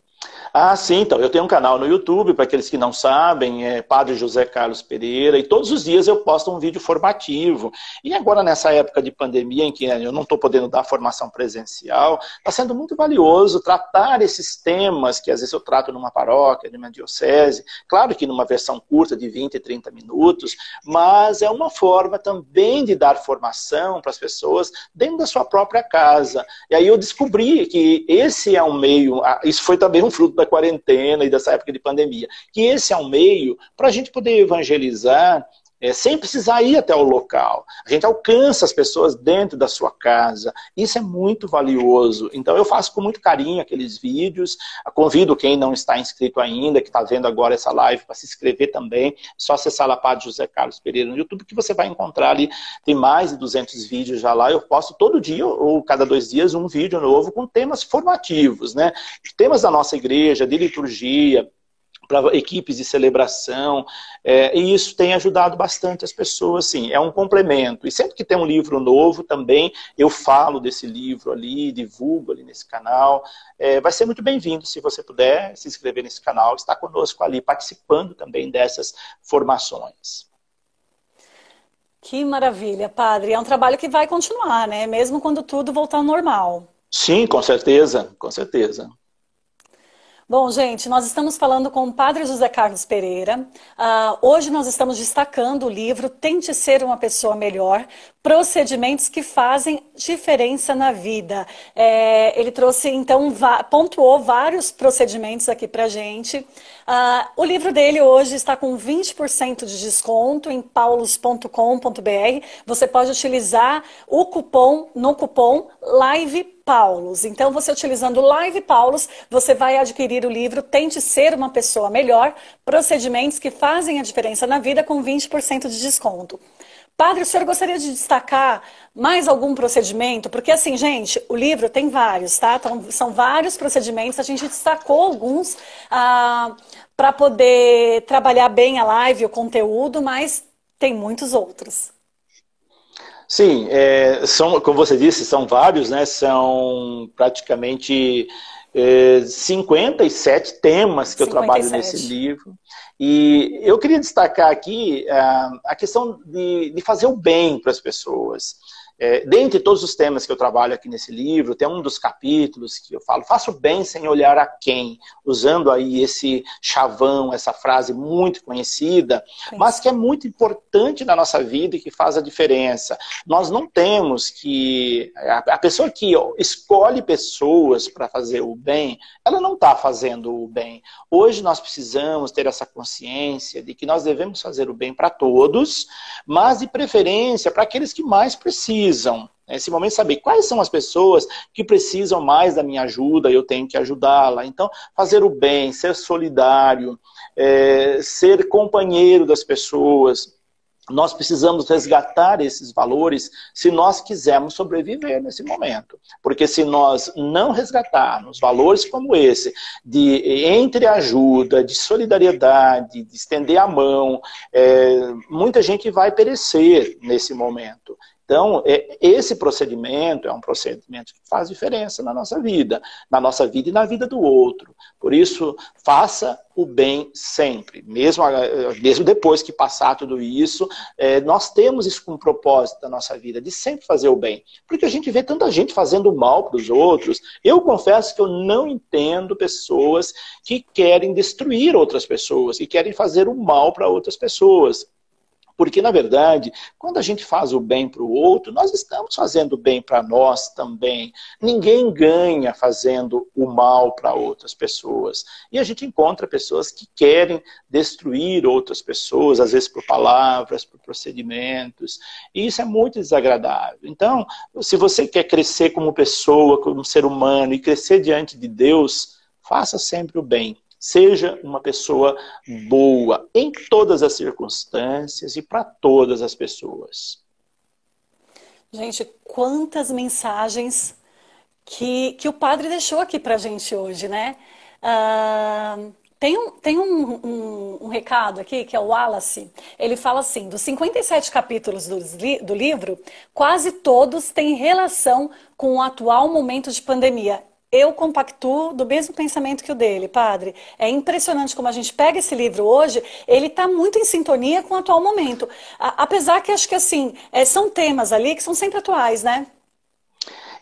Ah, sim, então, eu tenho um canal no YouTube, para aqueles que não sabem, é Padre José Carlos Pereira, e todos os dias eu posto um vídeo formativo. E agora, nessa época de pandemia, em que eu não estou podendo dar formação presencial, está sendo muito valioso tratar esses temas que às vezes eu trato numa paróquia, numa diocese, claro que numa versão curta de 20, 30 minutos, mas é uma forma também de dar formação para as pessoas dentro da sua própria casa. E aí eu descobri que esse é um meio, isso foi também um fruto da quarentena e dessa época de pandemia, que esse é um meio para a gente poder evangelizar sem precisar ir até o local. A gente alcança as pessoas dentro da sua casa. Isso é muito valioso. Então eu faço com muito carinho aqueles vídeos. Convido quem não está inscrito ainda, que está vendo agora essa live, para se inscrever também. É só acessar lá Padre José Carlos Pereira no YouTube, que você vai encontrar ali. Tem mais de 200 vídeos já lá. Eu posto todo dia, ou cada 2 dias, um vídeo novo com temas formativos, né? Temas da nossa igreja, de liturgia, para equipes de celebração, e isso tem ajudado bastante as pessoas, sim, é um complemento. E sempre que tem um livro novo também, eu falo desse livro ali, divulgo ali nesse canal. Vai ser muito bem-vindo se você puder se inscrever nesse canal, estar conosco ali, participando também dessas formações. Que maravilha, Padre. É um trabalho que vai continuar, né? Mesmo quando tudo voltar ao normal. Sim, com certeza, com certeza. Bom, gente, nós estamos falando com o Padre José Carlos Pereira. Hoje nós estamos destacando o livro Tente Ser uma Pessoa Melhor, procedimentos que fazem diferença na vida. Ele trouxe, então, pontuou vários procedimentos aqui pra gente. O livro dele hoje está com 20% de desconto em paulos.com.br. Você pode utilizar o cupom Live Paulos. Então, você utilizando Live Paulos, você vai adquirir o livro Tente Ser uma Pessoa Melhor, procedimentos que fazem a diferença na vida com 20% de desconto. Padre, o senhor gostaria de destacar mais algum procedimento? Porque assim, gente, o livro tem vários, tá? Então, são vários procedimentos, a gente destacou alguns para poder trabalhar bem a live, o conteúdo, mas tem muitos outros. Sim, como você disse, são vários, né? São praticamente 57 temas que eu trabalho nesse livro. E eu queria destacar aqui a questão de fazer o bem para as pessoas. Dentre todos os temas que eu trabalho aqui nesse livro, tem um dos capítulos que eu falo, faça o bem sem olhar a quem, usando aí esse chavão, essa frase muito conhecida, mas que é muito importante na nossa vida e que faz a diferença. Nós não temos que... A pessoa que escolhe pessoas para fazer o bem, ela não está fazendo o bem. Hoje nós precisamos ter essa consciência de que nós devemos fazer o bem para todos, mas de preferência para aqueles que mais precisam. Nesse momento, saber quais são as pessoas que precisam mais da minha ajuda e eu tenho que ajudá-la. Então, fazer o bem, ser solidário, ser companheiro das pessoas. Nós precisamos resgatar esses valores se nós quisermos sobreviver nesse momento. Porque se nós não resgatarmos valores como esse, de entreajuda, de solidariedade, de estender a mão, muita gente vai perecer nesse momento. Então, esse procedimento é um procedimento que faz diferença na nossa vida e na vida do outro. Por isso, faça o bem sempre. Mesmo depois que passar tudo isso, nós temos isso como propósito da nossa vida, de sempre fazer o bem. Porque a gente vê tanta gente fazendo mal para os outros. Eu confesso que eu não entendo pessoas que querem destruir outras pessoas, que querem fazer o mal para outras pessoas. Porque, na verdade, quando a gente faz o bem para o outro, nós estamos fazendo o bem para nós também. Ninguém ganha fazendo o mal para outras pessoas. E a gente encontra pessoas que querem destruir outras pessoas, às vezes por palavras, por procedimentos. E isso é muito desagradável. Então, se você quer crescer como pessoa, como ser humano, e crescer diante de Deus, faça sempre o bem. Seja uma pessoa boa em todas as circunstâncias e para todas as pessoas. Gente, quantas mensagens que o padre deixou aqui para a gente hoje, né? Tem um recado aqui, que é o Wallace. Ele fala assim, dos 57 capítulos do livro, quase todos têm relação com o atual momento de pandemia. Eu compactuo do mesmo pensamento que o dele, padre. É impressionante como a gente pega esse livro hoje, ele está muito em sintonia com o atual momento. Apesar que acho que assim, são temas ali que são sempre atuais, né?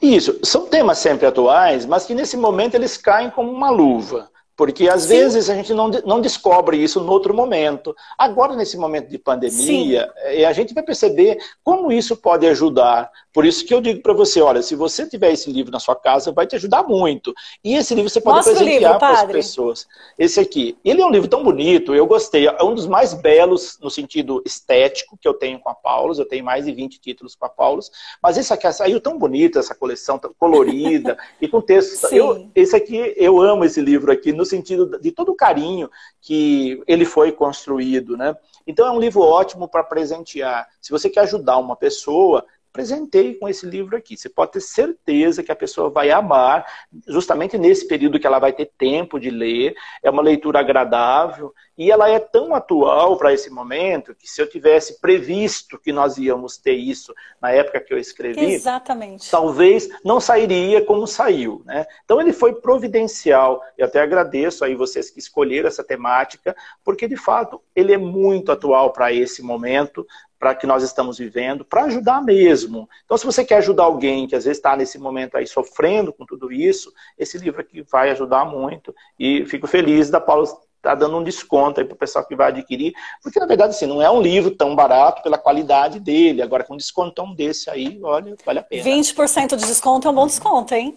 Isso, são temas sempre atuais, mas que nesse momento eles caem como uma luva. Porque às vezes a gente não descobre isso no outro momento. Agora, nesse momento de pandemia, a gente vai perceber como isso pode ajudar. Por isso que eu digo para você, olha, se você tiver esse livro na sua casa, vai te ajudar muito. E esse livro você pode presentear para as pessoas. Esse aqui, ele é um livro tão bonito, eu gostei. É um dos mais belos no sentido estético que eu tenho com a Paulus. Eu tenho mais de 20 títulos com a Paulus. Mas esse aqui saiu tão bonito, essa coleção tão colorida e com texto. Esse aqui, eu amo esse livro aqui, no sentido de todo o carinho que ele foi construído, né? Então é um livro ótimo para presentear. Se você quer ajudar uma pessoa, presenteie com esse livro aqui. Você pode ter certeza que a pessoa vai amar, justamente nesse período que ela vai ter tempo de ler. É uma leitura agradável e ela é tão atual para esse momento que se eu tivesse previsto que nós íamos ter isso na época que eu escrevi, exatamente, talvez não sairia como saiu, né? Então ele foi providencial. Eu até agradeço aí vocês que escolheram essa temática, porque de fato ele é muito atual para esse momento, para que nós estamos vivendo, para ajudar mesmo. Então, se você quer ajudar alguém que às vezes está nesse momento aí sofrendo com tudo isso, esse livro aqui vai ajudar muito. E fico feliz da Paula estar dando um desconto aí para o pessoal que vai adquirir, porque na verdade assim, não é um livro tão barato pela qualidade dele. Agora com um descontão desse aí, olha, vale a pena. 20% de desconto é um bom desconto, hein?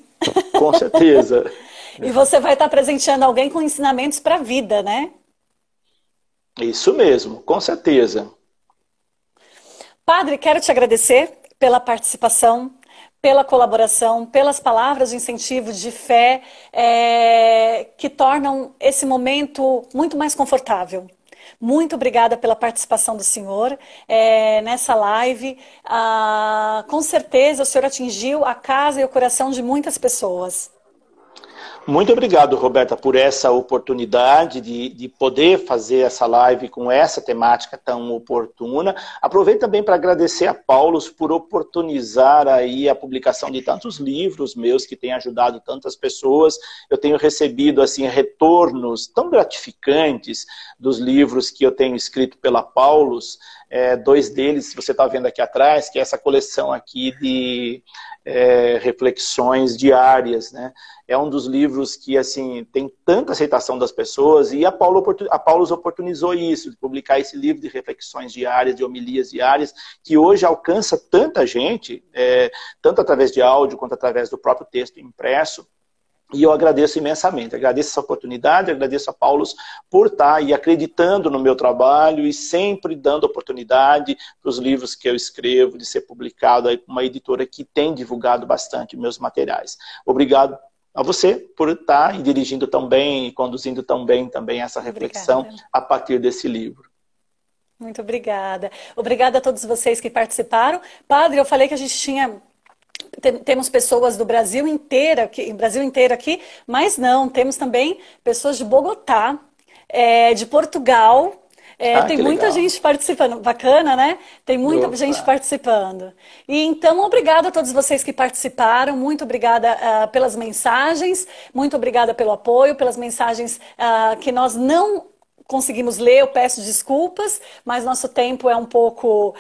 Com certeza. E você vai estar presenteando alguém com ensinamentos para a vida, né? Isso mesmo, com certeza. Padre, quero te agradecer pela participação, pela colaboração, pelas palavras de incentivo, de fé, que tornam esse momento muito mais confortável. Muito obrigada pela participação do senhor nessa live. Com certeza o senhor atingiu a casa e o coração de muitas pessoas. Muito obrigado, Roberta, por essa oportunidade de poder fazer essa live com essa temática tão oportuna. Aproveito também para agradecer a Paulus por oportunizar aí a publicação de tantos livros meus que têm ajudado tantas pessoas. Eu tenho recebido assim retornos tão gratificantes dos livros que eu tenho escrito pela Paulus. Dois deles, você está vendo aqui atrás, que é essa coleção aqui de reflexões diárias, né? É um dos livros que assim tem tanta aceitação das pessoas e a Paulus oportunizou isso, de publicar esse livro de reflexões diárias, de homilias diárias, que hoje alcança tanta gente, tanto através de áudio quanto através do próprio texto impresso. E eu agradeço imensamente, agradeço essa oportunidade, agradeço a Paulus por estar aí acreditando no meu trabalho e sempre dando oportunidade para os livros que eu escrevo, de ser publicado aí por uma editora que tem divulgado bastante meus materiais. Obrigado a você por estar aí dirigindo tão bem e conduzindo tão bem também essa reflexão a partir desse livro. Muito obrigada. Obrigada a todos vocês que participaram. Padre, eu falei que a gente temos pessoas do Brasil inteiro aqui, mas não, temos também pessoas de Bogotá, de Portugal, Tem Que muita legal. gente participando. Bacana, né? Tem muita gente Opa. participando. E então, obrigada a todos vocês que participaram. Muito obrigada pelas mensagens. Muito obrigada pelo apoio, pelas mensagens que nós não conseguimos ler. Eu peço desculpas, mas nosso tempo é um pouco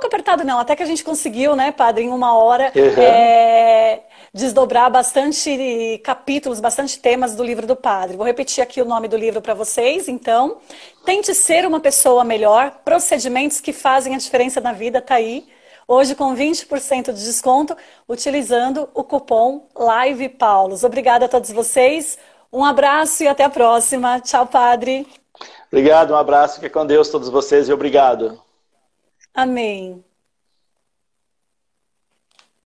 apertado, não. Até que a gente conseguiu, né, padre, em 1 hora, Uhum. desdobrar bastante capítulos, bastante temas do livro do padre. Vou repetir aqui o nome do livro para vocês, então. Tente ser uma pessoa melhor, procedimentos que fazem a diferença na vida, tá aí. Hoje com 20% de desconto, utilizando o cupom LivePaulos. Obrigada a todos vocês, um abraço e até a próxima. Tchau, padre. Obrigado, um abraço, fique com Deus todos vocês e obrigado. Amém.